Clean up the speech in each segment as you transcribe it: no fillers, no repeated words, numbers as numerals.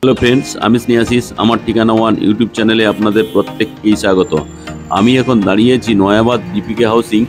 Hello friends, আমি স্নেহাশিস। আমার ঠিকানা ওয়ান ইউটিউব চ্যানেলে আপনাদের প্রত্যেককেই স্বাগত। আমি এখন দাঁড়িয়েছি নয়াবাদ ডিপিকে হাউসিং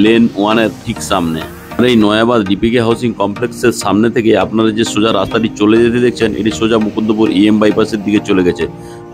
লেন 1-এর ঠিক সামনে। আর এই নয়াবাদ ডিপিকে হাউসিং কমপ্লেক্সের সামনে থেকে আপনারা যে সোজা রাস্তাটি চলে যেতে দেখছেন, এটি সোজা মুকুন্দপুর EM বাইপাসের দিকে চলে গেছে।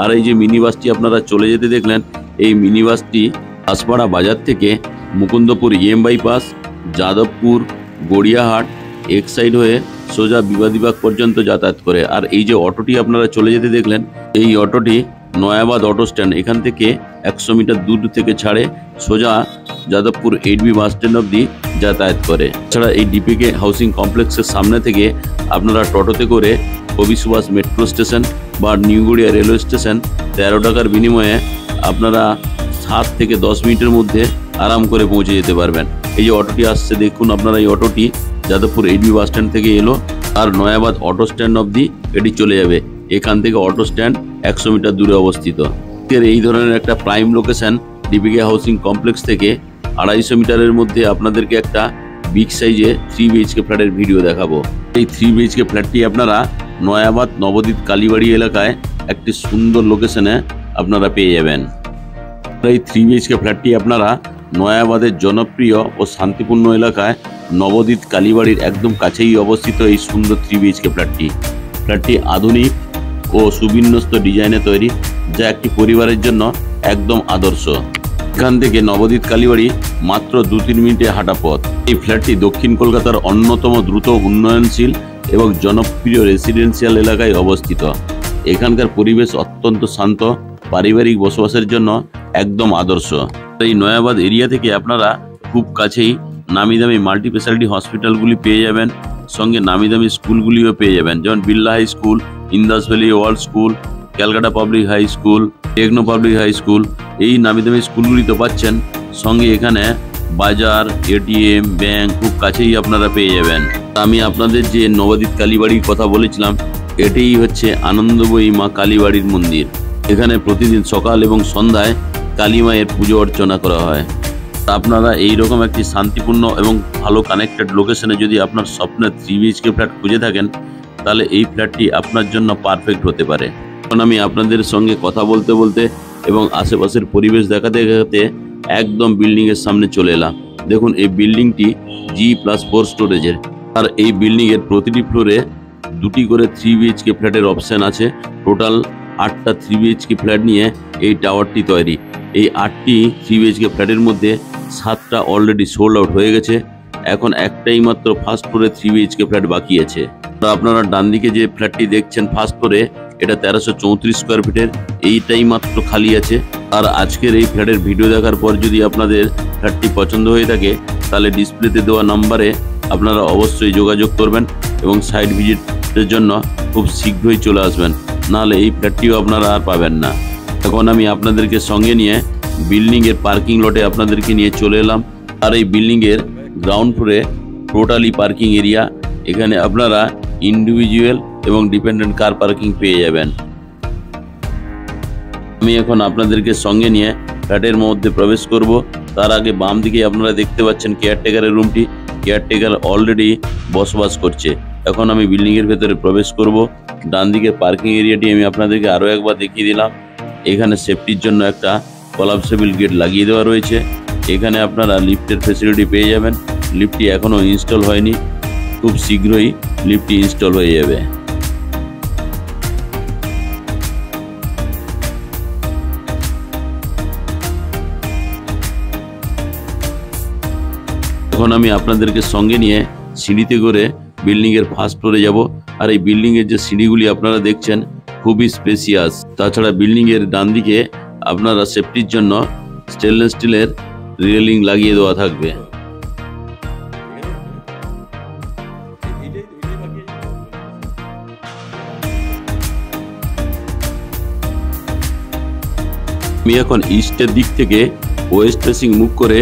আর এই যে মিনি বাসটি আপনারা চলে যেতে দেখলেন, এই মিনি বাসটি দাসপাড়া বাজার থেকে Mukundapur EM bypass, Jadavpur, Gariahat Exide হয়ে সোজা বিবাদীবাগ পর্যন্ত যাতায়াত করে। আর এই যে অটোটি আপনারা চলে যেতে দেখলেন, এই অটোটি নয়াবাদ অটো স্ট্যান্ড এখান থেকে 100 মিটার দূর থেকে ছাড়ে সোজা যাদবপুর 8B বাস স্ট্যান্ড অবধি যাতায়াত করে। এছাড়া এই ডিপিকে হাউসিং কমপ্লেক্সের সামনে থেকে আপনারা টোটোতে করে কবি সুভাষ মেট্রো স্টেশন বা নিউগড়িয়া রেলওয়ে স্টেশন 13 টাকার বিনিময়ে আপনারা 7 থেকে 10 মিনিটের মধ্যে আরাম করে পৌঁছে যেতে পারবেন। এই যে অটোটি আসছে দেখুন আপনারা, এই অটোটি যাদবপুর 8B বাস স্ট্যান্ড থেকে এলো আর নয়াবাদ অটো স্ট্যান্ড অবধি এটি চলে যাবে। এখান থেকে অটো স্ট্যান্ড 100 মিটার দূরে অবস্থিত। এই ধরনের একটা প্রাইম লোকেশন ডিপিকে হাউসিং কমপ্লেক্স থেকে 250 মিটারের মধ্যে আপনাদেরকে একটা বিগ সাইজে 3 BHK ফ্ল্যাটের ভিডিও দেখাবো। এই 3 BHK ফ্ল্যাটটি আপনারা নয়াবাদ নবদ্বীপ কালীবাড়ি এলাকায় একটি সুন্দর লোকেশনে আপনারা পেয়ে যাবেন। এই 3 BHK ফ্ল্যাটটি আপনারা নয়াবাদের জনপ্রিয় ও শান্তিপূর্ণ এলাকায় নবদ্বীপ কালীবাড়ির একদম কাছেই অবস্থিত এই সুন্দর 3 BHK ফ্ল্যাটটি আধুনিক ও সুবিন্যস্ত ডিজাইনে তৈরি, যা একটি পরিবারের জন্য একদম আদর্শ। এখান থেকে নবদ্বীপ কালীবাড়ি মাত্র 2-3 মিনিটে হাঁটা পথ। এই ফ্ল্যাটটি দক্ষিণ কলকাতার অন্যতম দ্রুত উন্নয়নশীল এবং জনপ্রিয় রেসিডেন্সিয়াল এলাকায় অবস্থিত। এখানকার পরিবেশ অত্যন্ত শান্ত, পারিবারিক বসবাসের জন্য একদম আদর্শ। এই নয়াবাদ এরিয়া থেকে আপনারা খুব কাছেই নামি দামি মাল্টি স্পেশালিটি হসপিটালগুলি পেয়ে যাবেন, সঙ্গে নামি দামি স্কুলগুলিও পেয়ে যাবেন, যেমন Birla High School, Indus Valley World School, Calcutta Public High School, Techno Public High School. এই নামি দামি স্কুলগুলি তো পাচ্ছেন, সঙ্গে এখানে বাজার, ATM, ব্যাংক খুব কাছেই আপনারা পেয়ে যাবেন। আমি আপনাদের যে নবদ্বীপ কালীবাড়ির কথা বলেছিলাম, এটিই হচ্ছে আনন্দময়ী মা কালীবাড়ির মন্দির। এখানে প্রতিদিন সকাল এবং সন্ধ্যায় কালী মায়ের পুজো অর্চনা করা হয়। আপনারা এইরকম একটি শান্তিপূর্ণ এবং ভালো কানেক্টেড লোকেশনে যদি আপনার স্বপ্নের 3 BHK ফ্ল্যাট খুঁজে থাকেন, তাহলে এই ফ্ল্যাটটি আপনার জন্য পারফেক্ট হতে পারে। এখন আমি আপনাদের সঙ্গে কথা বলতে বলতে এবং আশেপাশের পরিবেশ দেখাতে দেখাতে একদম বিল্ডিংয়ের সামনে চলে এলাম। দেখুন এই বিল্ডিংটি G+4 স্টোরেজের। আর এই বিল্ডিংয়ের প্রতিটি ফ্লোরে 2টি করে 3 BHK ফ্ল্যাটের অপশান আছে। টোটাল 8টা 3 BHK ফ্ল্যাট নিয়ে এই টাওয়ারটি তৈরি। এই 8টি 3 BHK ফ্ল্যাটের মধ্যে 7টা অলরেডি সোল্ড আউট হয়ে গেছে। এখন একটাই মাত্র ফার্স্ট ফ্লোরে 3 BHK ফ্ল্যাট বাকি আছে। আপনারা ডান দিকে যে ফ্ল্যাটটি দেখছেন ফার্স্ট ফ্লোরে, এটা 1334 স্কোয়ার ফিটের, এইটাই মাত্র খালি আছে। আর আজকের এই ফ্ল্যাটের ভিডিও দেখার পর যদি আপনাদের ফ্ল্যাটটি পছন্দ হয়ে থাকে, তাহলে ডিসপ্লেতে দেওয়া নাম্বারে আপনারা অবশ্যই যোগাযোগ করবেন এবং সাইট ভিজিটের জন্য খুব শীঘ্রই চলে আসবেন, নাহলে এই ফ্ল্যাটটিও আপনারা আর পাবেন না। এখন আমি আপনাদেরকে সঙ্গে নিয়ে বিল্ডিংয়ের পার্কিং লটে আপনাদেরকে নিয়ে চলে এলাম। আর এই বিল্ডিংয়ের গ্রাউন্ড ফ্লোরে টোটালি পার্কিং এরিয়া। এখানে আপনারা ইন্ডিভিজুয়াল এবং ডিপেন্ডেন্ট কার পার্কিং পেয়ে যাবেন। আমি এখন আপনাদেরকে সঙ্গে নিয়ে ফ্ল্যাটের মধ্যে প্রবেশ করব। তার আগে বাম দিকে আপনারা দেখতে পাচ্ছেন কেয়ারটেকারের রুমটি। কেয়ারটেকার অলরেডি বসবাস করছে। এখন আমি বিল্ডিংয়ের ভেতরে প্রবেশ করব। ডান দিকের পার্কিং এরিয়াটি আমি আপনাদেরকে আরও একবার দেখিয়ে দিলাম। এখানে সেফটির জন্য একটা কলাপসেবল গেট লাগিয়ে দেওয়া রয়েছে। এখানে আপনারা লিফটের ফেসিলিটি পেয়ে যাবেন। লিফটটি এখনও ইনস্টল হয়নি, খুব শীঘ্রই লিফটটি ইনস্টল হয়ে যাবে। এখন আমি আপনাদেরকে সঙ্গে নিয়ে সিঁড়িতে করে বিল্ডিংয়ের ফার্স্ট ফ্লোরে যাব। আর এই বিল্ডিংয়ের যে সিঁড়িগুলি আপনারা দেখছেন খুবই স্পেসিয়াস। তাছাড়া বিল্ডিংয়ের ডান দিকে আপনারা সেফটির জন্য স্টেনলেস স্টিলের রেলিং লাগিয়ে দেওয়া থাকবে। আমি এখন ইস্টের দিক থেকে ওয়েস্ট ফেসিং মুভ করে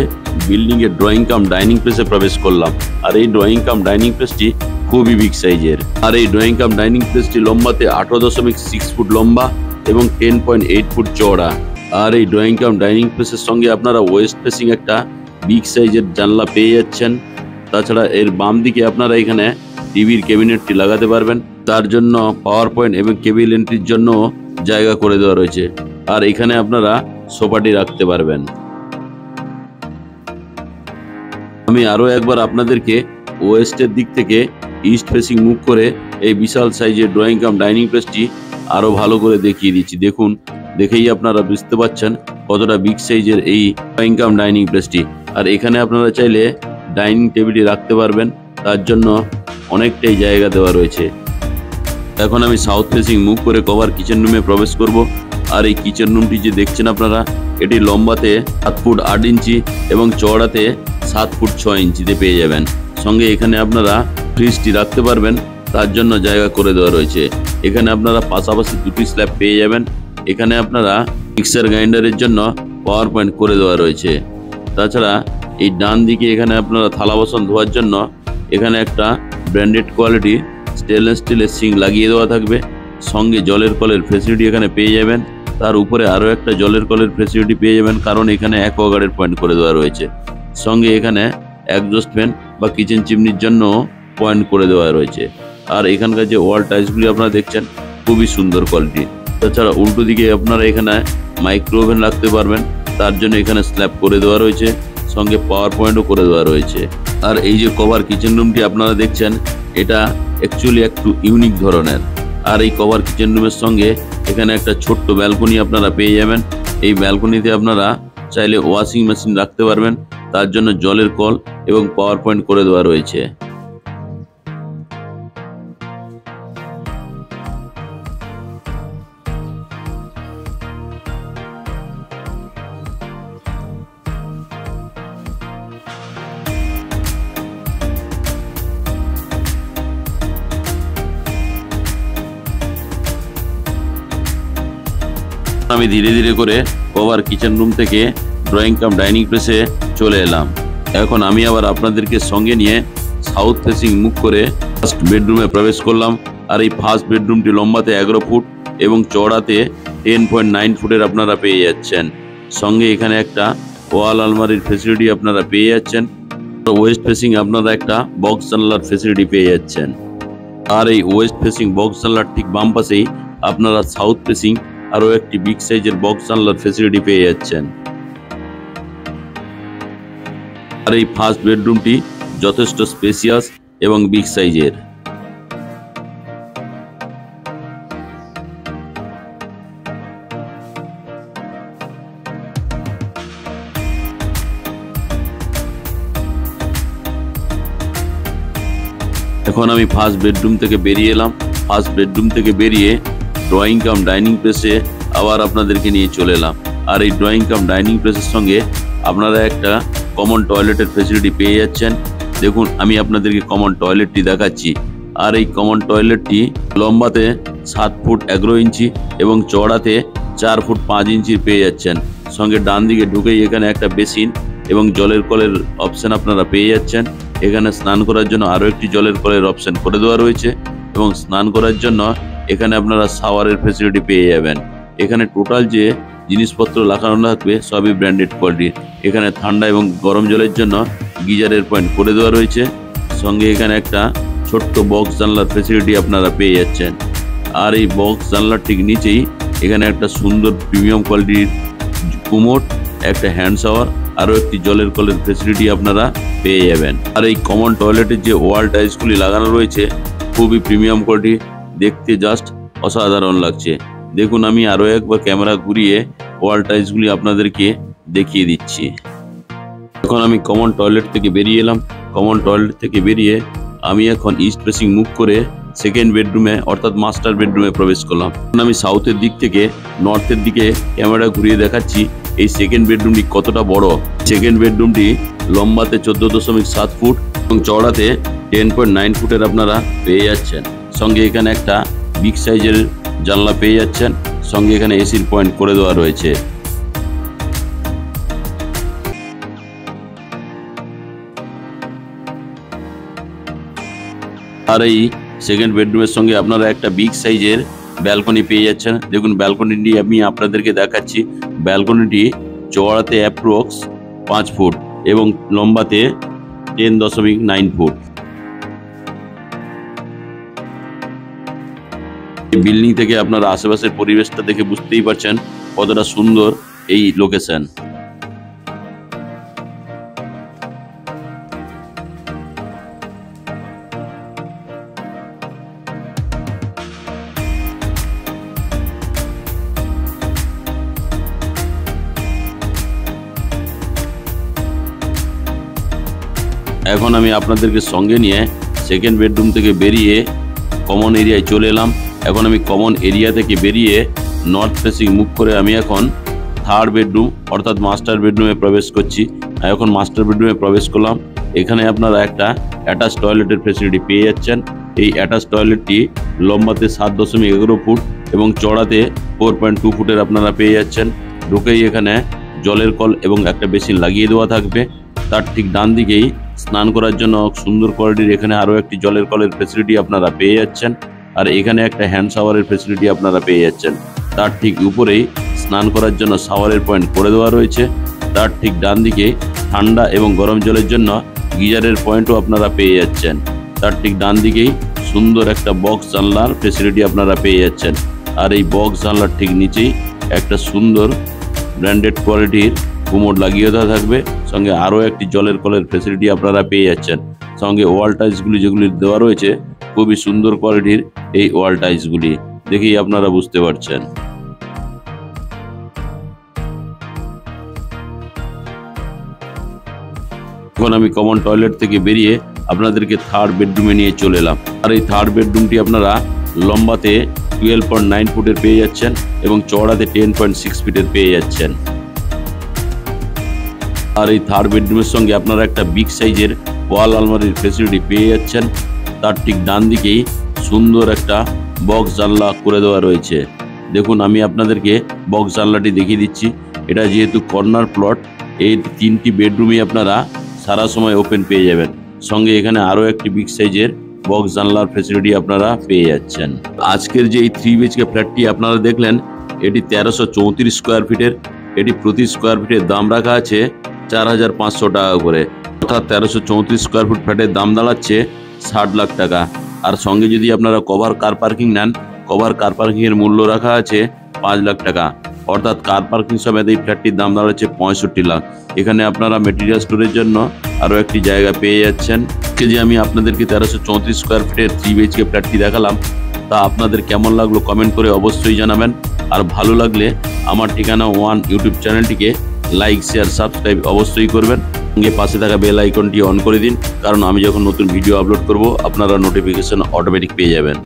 বিল্ডিংয়ের ড্রয়িং কাম ডাইনিং প্লেসে প্রবেশ করলাম। আর এই ড্রয়িং কাম ডাইনিং প্লেসটি খুবই বিগ সাইজের। আর এই ড্রয়িং কাম ডাইনিং প্লেসটি লম্বাতে 18.6 ফুট লম্বা এবং 10.8 ফুট চওড়া। আর এই ড্রয়িং কাম ডাইনিং প্লেসের সঙ্গে আপনারা ওয়েস্ট ফেসিং একটা বিগ সাইজের জানলা পেয়ে যাচ্ছেন। তাছাড়া এর বাম দিকে আপনারা এখানে টিভির ক্যাবিনেটটি লাগাতে পারবেন। তার জন্য পাওয়ার পয়েন্ট এবং কেবিল এন্ট্রির জন্য জায়গা করে দেওয়া রয়েছে। আর এখানে আপনারা সোফাটি রাখতে পারবেন। আমি আরো একবার আপনাদেরকে ওয়েস্টের দিক থেকে ইস্ট ফেসিং মুভ করে এই বিশাল সাইজের ড্রয়িং কাম ডাইনিং প্লেসটি আরো ভালো করে দেখিয়ে দিচ্ছি। দেখুন, দেখেই আপনারা বুঝতে পারছেন কতটা বিগ সাইজের এই ড্রয়িং কাম ডাইনিং প্লেসটি। আর এখানে আপনারা চাইলে ডাইনিং টেবিলটি রাখতে পারবেন, তার জন্য অনেকটাই জায়গা দেওয়া রয়েছে। এখন আমি সাউথ ফেসিং মুভ করে কভার কিচেন রুমে প্রবেশ করব। আর এই কিচেন রুমটি যে দেখছেন আপনারা, এটি লম্বাতে 7 ফুট 8 ইঞ্চি এবং চওড়াতে 7 ফুট 6 ইঞ্চিতে পেয়ে যাবেন। সঙ্গে এখানে আপনারা ফ্রিজটি রাখতে পারবেন, তার জন্য জায়গা করে দেওয়া রয়েছে। এখানে আপনারা পাশাপাশি দুটি স্ল্যাব পেয়ে যাবেন। এখানে আপনারা মিক্সার গ্রাইন্ডারের জন্য পাওয়ার পয়েন্ট করে দেওয়া রয়েছে। তাছাড়া এই ডান দিকে এখানে আপনারা থালা বাসন ধোয়ার জন্য এখানে একটা ব্র্যান্ডেড কোয়ালিটি স্টেনলেস স্টিলের সিঙ্ক লাগিয়ে দেওয়া থাকবে। সঙ্গে জলের কলের ফেসিলিটি এখানে পেয়ে যাবেন। তার উপরে আরও একটা জলের কলের ফেসিলিটি পেয়ে যাবেন, কারণ এখানে অ্যাকোয়াগার্ডের পয়েন্ট করে দেওয়া রয়েছে। সঙ্গে এখানে একজস্ট ফ্যান বা কিচেন চিমনির জন্য পয়েন্ট করে দেওয়া রয়েছে। আর এখানকার যে ওয়াল টাইলসগুলি আপনারা দেখছেন, খুবই সুন্দর কোয়ালিটি। তাছাড়া উল্টো দিকে আপনারা এখানে মাইক্রো ওভেন রাখতে পারবেন, তার জন্য এখানে স্ল্যাব করে দেওয়া রয়েছে। সঙ্গে পাওয়ার পয়েন্টও করে দেওয়া রয়েছে। আর এই যে কভার কিচেন রুমটি আপনারা দেখছেন, এটা অ্যাকচুয়ালি একটু ইউনিক ধরনের। আর এই কভার কিচেন রুমের সঙ্গে এখানে একটা ছোট্ট ব্যালকনি আপনারা পেয়ে যাবেন। এই ব্যালকনিতে আপনারা চাইলে ওয়াশিং মেশিন রাখতে পারবেন, তার জন্য জলের কল এবং পাওয়ার পয়েন্ট করে দেওয়া রয়েছে। আমি ধীরে ধীরে করে কভার কিচেন রুম থেকে ড্রয়িং কাম ডাইনিং প্লেসে চলে এলাম। এখন আমি আবার আপনাদেরকে সঙ্গে নিয়ে সাউথ ফেসিং মুভ করে ফার্স্ট বেডরুমে প্রবেশ করলাম। আর এই ফার্স্ট বেডরুমটি লম্বাতে 11 ফুট এবং চওড়াতে 10.9 ফুটের আপনারা পেয়ে যাচ্ছেন। সঙ্গে এখানে একটা ওয়াল আলমারির ফেসিলিটি আপনারা পেয়ে যাচ্ছেন। ওয়েস্ট ফেসিং আপনারা একটা বক্স জানলার ফেসিলিটি পেয়ে যাচ্ছেন। আর এই ওয়েস্ট ফেসিং বক্স জানলার ঠিক বাম পাশেই আপনারা সাউথ ফেসিং আরও একটি বিগ সাইজের বক্স জানলার ফেসিলিটি পেয়ে যাচ্ছেন। আর এই ফার্স্ট বেডরুমটি যথেষ্ট স্পেসিয়াস এবং বিগ সাইজের। এখন আমি ফার্স্ট বেডরুম থেকে বেরিয়ে এলাম। ফার্স্ট বেডরুম থেকে বেরিয়ে ড্রয়িং কাম ডাইনিং প্লেসে আবার আপনাদেরকে নিয়ে চলে এলাম। আর এই ড্রয়িং কাম ডাইনিং প্লেসের সঙ্গে আপনারা একটা কমন টয়লেটের ফেসিলিটি পেয়ে যাচ্ছেন। দেখুন, আমি আপনাদেরকে কমন টয়লেটটি দেখাচ্ছি। আর এই কমন টয়লেটটি লম্বাতে 7 ফুট 11 ইঞ্চি এবং চওড়াতে 4 ফুট 5 ইঞ্চি পেয়ে যাচ্ছেন। সঙ্গে ডান দিকে ঢুকেই এখানে একটা বেসিন এবং জলের কলের অপশন আপনারা পেয়ে যাচ্ছেন। এখানে স্নান করার জন্য আরও একটি জলের কলের অপশন করে দেওয়া রয়েছে এবং স্নান করার জন্য এখানে আপনারা শাওয়ারের ফেসিলিটি পেয়ে যাবেন। এখানে টোটাল যে জিনিসপত্র লাগানো থাকবে সবই ব্র্যান্ডেড কোয়ালিটির। এখানে ঠান্ডা এবং গরম জলের জন্য গিজারের পয়েন্ট করে দেওয়া রয়েছে। সঙ্গে এখানে একটা ছোট্ট বক্স জানলার ফেসিলিটি আপনারা পেয়ে যাচ্ছেন। আর এই বক্স জানলার ঠিক নিচেই এখানে একটা সুন্দর প্রিমিয়াম কোয়ালিটির কুমোট, একটা হ্যান্ড শাওয়ার, আরও একটি জলের কলের ফেসিলিটি আপনারা পেয়ে যাবেন। আর এই কমন টয়লেটের যে ওয়াল টাইলসগুলি লাগানো রয়েছে খুবই প্রিমিয়াম কোয়ালিটি, দেখতে জাস্ট অসাধারণ লাগছে। দেখুন, আমি আরও একবার ক্যামেরা ঘুরিয়ে ওয়াল টাইলসগুলি আপনাদেরকে দেখিয়ে দিচ্ছি। এখন আমি কমন টয়লেট থেকে বেরিয়ে এলাম। কমন টয়লেট থেকে বেরিয়ে আমি এখন ইস্ট ফেসিং মুভ করে সেকেন্ড বেডরুমে অর্থাৎ মাস্টার বেডরুমে প্রবেশ করলাম। আমি সাউথের দিক থেকে নর্থের দিকে ক্যামেরা ঘুরিয়ে দেখাচ্ছি এই সেকেন্ড বেডরুমটি কতটা বড়। সেকেন্ড বেডরুমটি লম্বাতে 14.7 ফুট এবং চওড়াতে 10.9 ফুটের আপনারা পেয়ে যাচ্ছেন। সঙ্গে এখানে একটা বিগ সাইজের জানলা পেয়ে যাচ্ছেন। সঙ্গে এখানে এসির পয়েন্ট করে দেওয়া রয়েছে। আর এই সেকেন্ড বেডরুমের সঙ্গে আপনারা একটা বিগ সাইজের ব্যালকনি পেয়ে যাচ্ছেন। দেখুন, ব্যালকনিটি আমি আপনাদেরকে দেখাচ্ছি। ব্যালকনিটি চওড়াতে অ্যাপ্রক্স 5 ফুট এবং লম্বাতে 10.9 ফুট। এই বিল্ডিং থেকে আপনারা আশেপাশের পরিবেশটা দেখে বুঝতেই পারছেন কতটা সুন্দর এই লোকেশন। এখন আমি আপনাদেরকে সঙ্গে নিয়ে সেকেন্ড বেডরুম থেকে বেরিয়ে কমন এরিয়ায় চলে এলাম। এখন আমি কমন এরিয়া থেকে বেরিয়ে নর্থ ফেসিং মুখ করে আমি এখন থার্ড বেডরুম অর্থাৎ মাস্টার বেডরুমে প্রবেশ করছি। এখন মাস্টার বেডরুমে প্রবেশ করলাম। এখানে আপনারা একটা অ্যাটাচ টয়লেটের ফেসিলিটি পেয়ে যাচ্ছেন। এই অ্যাটাচ টয়লেটটি লম্বাতে 7.11 ফুট এবং চড়াতে 4.2 ফুটের আপনারা পেয়ে যাচ্ছেন। ঢুকেই এখানে জলের কল এবং একটা বেসিন লাগিয়ে দেওয়া থাকবে। তার ঠিক ডান দিকেই স্নান করার জন্য সুন্দর কোয়ালিটির এখানে আরও একটি জলের কলের ফেসিলিটি আপনারা পেয়ে যাচ্ছেন। আর এখানে একটা হ্যান্ড শাওয়ারের ফেসিলিটি আপনারা পেয়ে যাচ্ছেন। তার ঠিক উপরেই স্নান করার জন্য শাওয়ারের পয়েন্ট করে দেওয়া রয়েছে। তার ঠিক ডান দিকে ঠান্ডা এবং গরম জলের জন্য গিজারের পয়েন্টও আপনারা পেয়ে যাচ্ছেন। তার ঠিক ডান দিকেই সুন্দর একটা বক্স জানলার ফেসিলিটি আপনারা পেয়ে যাচ্ছেন। আর এই বক্স জানলার ঠিক নিচেই একটা সুন্দর ব্র্যান্ডেড কোয়ালিটির কুমোড লাগিয়ে দেওয়া থাকবে। সঙ্গে আরও একটি জলের কলের ফেসিলিটি আপনারা পেয়ে যাচ্ছেন। সঙ্গে ওয়াল টাইলসগুলি যেগুলি দেওয়া রয়েছে খুবই সুন্দর কোয়ালিটির এই ওয়াল টাইলসগুলি দেখেই আপনারা বুঝতে পারছেন। এখন আমি কমন টয়লেট থেকে বেরিয়ে আপনাদেরকে থার্ড বেডরুমে নিয়ে চলে এলাম। আর এই থার্ড বেডরুমটি আপনারা লম্বাতে 12.9 ফুটের পেয়ে যাচ্ছেন এবং চওড়াতে 10.6 ফিটের পেয়ে যাচ্ছেন। আর এই থার্ড বেডরুমের সঙ্গে আপনারা একটা বিগ সাইজের ওয়াল আলমারির ফেসিলিটি পেয়ে যাচ্ছেন। তার ঠিক ডান দিকেই সুন্দর একটা বক্স জানলা করে দেওয়া রয়েছে। দেখুন আমি আপনাদেরকে বক্স জানলাটি দেখিয়ে দিচ্ছি। এটা যেহেতু কর্নার প্লট, এই 3টি বেডরুমই আপনারা সারা সময় ওপেন পেয়ে যাবেন। সঙ্গে এখানে আরও একটি বিগ সাইজের বক্স জানলার ফেসিলিটি আপনারা পেয়ে যাচ্ছেন। আজকের যে এই 3 BHK ফ্ল্যাটটি আপনারা দেখলেন, এটি 1334 স্কোয়ার ফিটের। এটি প্রতি স্কোয়ার ফিটের দাম রাখা আছে 4,500 টাকা করে। অর্থাৎ 1334 স্কোয়ার ফুট ফ্ল্যাটের দাম দাঁড়াচ্ছে 60 লাখ টাকা। আর সঙ্গে যদি আপনারা কভার কার পার্কিং নেন, কভার কার পার্কিংয়ের মূল্য রাখা আছে 5 লাখ টাকা। অর্থাৎ কার পার্কিং সমেত এই ফ্ল্যাটটির দাম দাঁড়াচ্ছে 65 লাখ। এখানে আপনারা মেটেরিয়াল স্টোরের জন্য আরও একটি জায়গা পেয়ে যাচ্ছেন। যে আমি আপনাদেরকে 1334 স্কোয়ার ফিটের 3 BHK ফ্ল্যাটটি দেখালাম, তা আপনাদের কেমন লাগলো কমেন্ট করে অবশ্যই জানাবেন। আর ভালো লাগলে আমার ঠিকানা ওয়ান ইউটিউব চ্যানেলটিকে লাইক, শেয়ার, সাবস্ক্রাইব অবশ্যই করবেন। সঙ্গে পাশে থাকা বেল আইকনটি অন করে দিন, কারণ আমি যখন নতুন ভিডিও আপলোড করব আপনারা নোটিফিকেশন অটোমেটিক পেয়ে যাবেন।